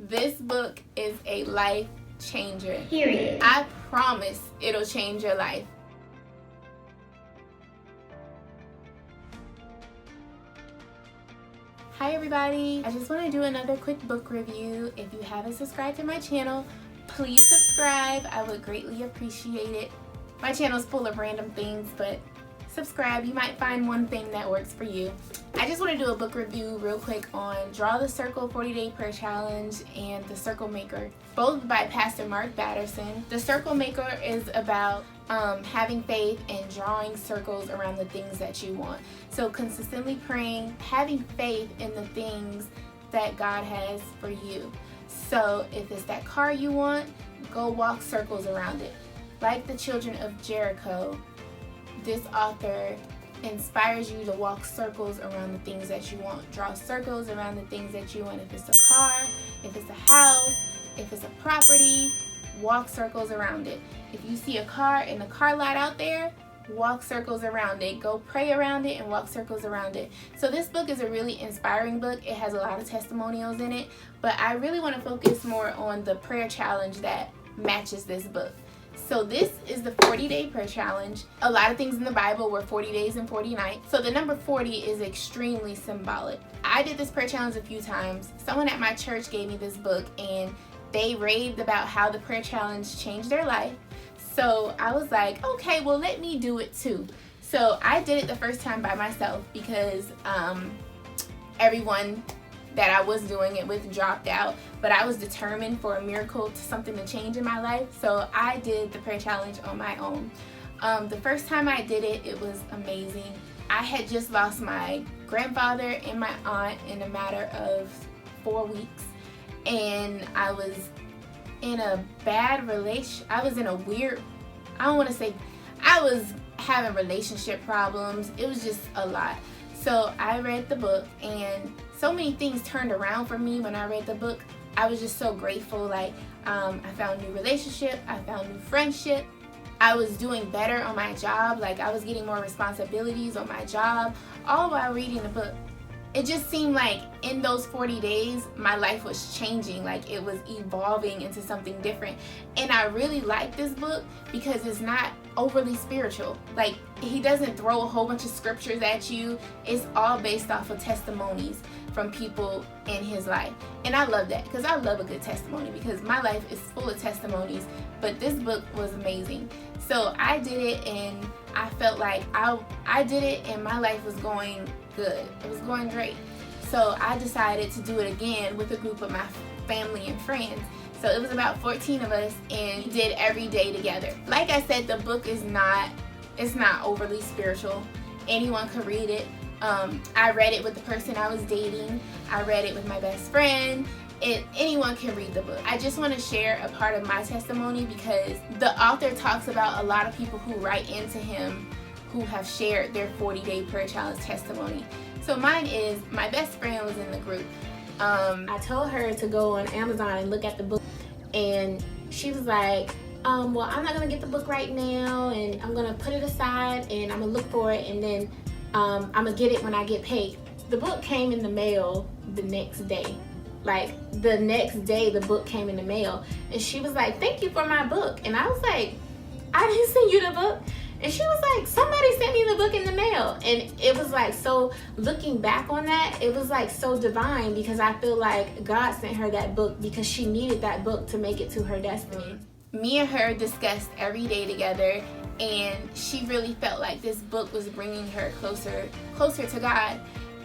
This book is a life changer. Period. I promise it'll change your life. Hi everybody, I just want to do another quick book review. If you haven't subscribed to my channel, please subscribe. I would greatly appreciate it. My channel is full of random things, but subscribe. You might find one thing that works for you. I just want to do a book review real quick on Draw the Circle 40-Day Prayer Challenge and The Circle Maker, both by Pastor Mark Batterson. The Circle Maker is about having faith and drawing circles around the things that you want. So consistently praying, having faith in the things that God has for you. So if it's that car you want, go walk circles around it. Like the children of Jericho, this author inspires you to walk circles around the things that you want. Draw circles around the things that you want. If it's a car, if it's a house, if it's a property, walk circles around it. If you see a car in the car lot out there, walk circles around it. Go pray around it and walk circles around it. So this book is a really inspiring book. It has a lot of testimonials in it, but I really want to focus more on the prayer challenge that matches this book. So this is the 40-day prayer challenge. A lot of things in the Bible were 40 days and 40 nights. So the number 40 is extremely symbolic. I did this prayer challenge a few times. Someone at my church gave me this book and they raved about how the prayer challenge changed their life. So I was like, okay, well, let me do it too. So I did it the first time by myself because everyone that I was doing it with dropped out, but I was determined for a miracle, something to change in my life. So I did the prayer challenge on my own. The first time I did it, it was amazing. I had just lost my grandfather and my aunt in a matter of 4 weeks, and I was in a bad relation. I was in a weird, I don't want to say, I was having relationship problems. It was just a lot. So I read the book and so many things turned around for me when I read the book. I was just so grateful. Like I found new relationship, I found new friendship. I was doing better on my job. Like I was getting more responsibilities on my job, all while reading the book. It just seemed like in those 40 days, my life was changing, like it was evolving into something different. And I really like this book because it's not overly spiritual. Like he doesn't throw a whole bunch of scriptures at you. It's all based off of testimonies from people in his life. And I love that because I love a good testimony because my life is full of testimonies, but this book was amazing. So I did it and I felt like I did it and my life was going good. It was going great. So I decided to do it again with a group of my family and friends. So it was about 14 of us and we did every day together. Like I said, the book is not overly spiritual. Anyone could read it. I read it with the person I was dating. I read it with my best friend. Anyone can read the book. I just want to share a part of my testimony because the author talks about a lot of people who write into him who have shared their 40-day prayer challenge testimony. So mine is, my best friend was in the group. I told her to go on Amazon and look at the book, and she was like, well, I'm not gonna get the book right now, and I'm gonna put it aside and I'm gonna look for it, and then I'm gonna get it when I get paid. The book came in the mail the next day. Like the next day the book came in the mail, and she was like, thank you for my book. And I was like, I didn't send you the book. And she was like, somebody sent me the book in the mail. And it was like, so looking back on that, it was like so divine because I feel like God sent her that book because she needed that book to make it to her destiny. Me and her discussed every day together, and she really felt like this book was bringing her closer to God.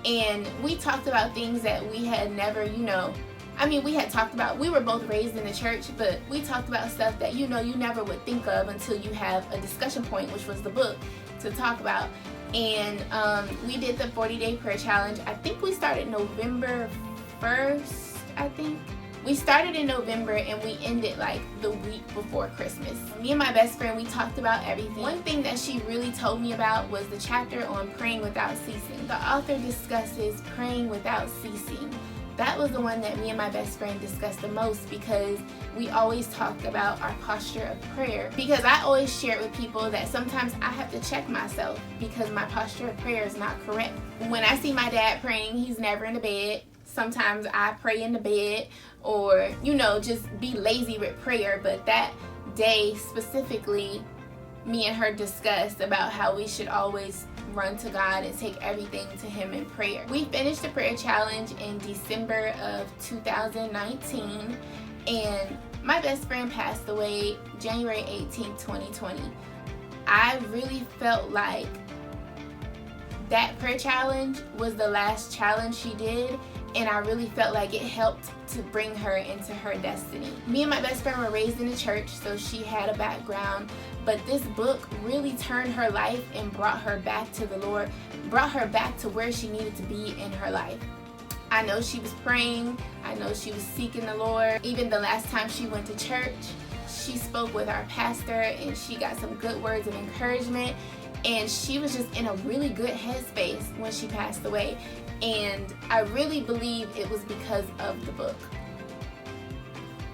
And we talked about things that we had never, we had talked about, we were both raised in the church, but we talked about stuff that, you never would think of until you have a discussion point, which was the book, to talk about. And we did the 40-day prayer challenge. I think we started November 1st, I think. We started in November and we ended like the week before Christmas. Me and my best friend, we talked about everything. One thing that she really told me about was the chapter on praying without ceasing. The author discusses praying without ceasing. That was the one that me and my best friend discussed the most because we always talked about our posture of prayer. Because I always share it with people that sometimes I have to check myself because my posture of prayer is not correct. When I see my dad praying, he's never in the bed. sometimes I pray in the bed or, just be lazy with prayer. But that day specifically, me and her discussed about how we should always run to God and take everything to Him in prayer. We finished the prayer challenge in December of 2019, and my best friend passed away January 18th, 2020. I really felt like that prayer challenge was the last challenge she did, and I really felt like it helped to bring her into her destiny. Me and my best friend were raised in the church, so she had a background, but this book really turned her life and brought her back to the Lord, brought her back to where she needed to be in her life. I know she was praying, I know she was seeking the Lord. Even the last time she went to church, she spoke with our pastor and she got some good words of encouragement, and she was just in a really good headspace when she passed away. And I really believe it was because of the book.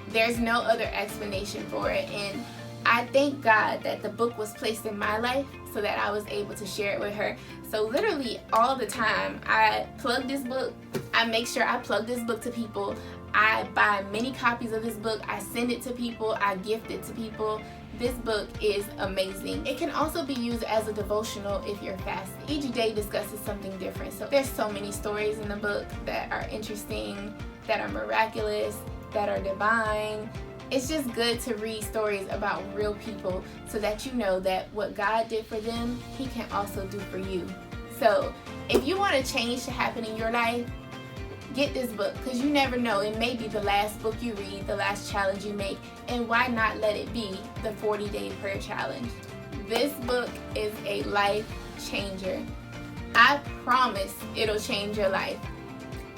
There's no other explanation for it, and I thank God that the book was placed in my life so that I was able to share it with her. So literally all the time, I plug this book. I make sure I plug this book to people. I buy many copies of this book. I send it to people. I gift it to people. This book is amazing. It can also be used as a devotional if you're fasting. Each day discusses something different. So there's so many stories in the book that are interesting, that are miraculous, that are divine. It's just good to read stories about real people so that you know that what God did for them, He can also do for you. So if you want a change to happen in your life, get this book, because you never know. It may be the last book you read, the last challenge you make, and why not let it be the 40-day prayer challenge? This book is a life changer. I promise it'll change your life.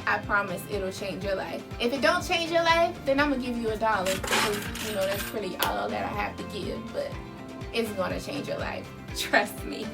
I promise it'll change your life. If it don't change your life, then I'm gonna give you $1, because that's pretty all that I have to give, but it's gonna change your life. Trust me.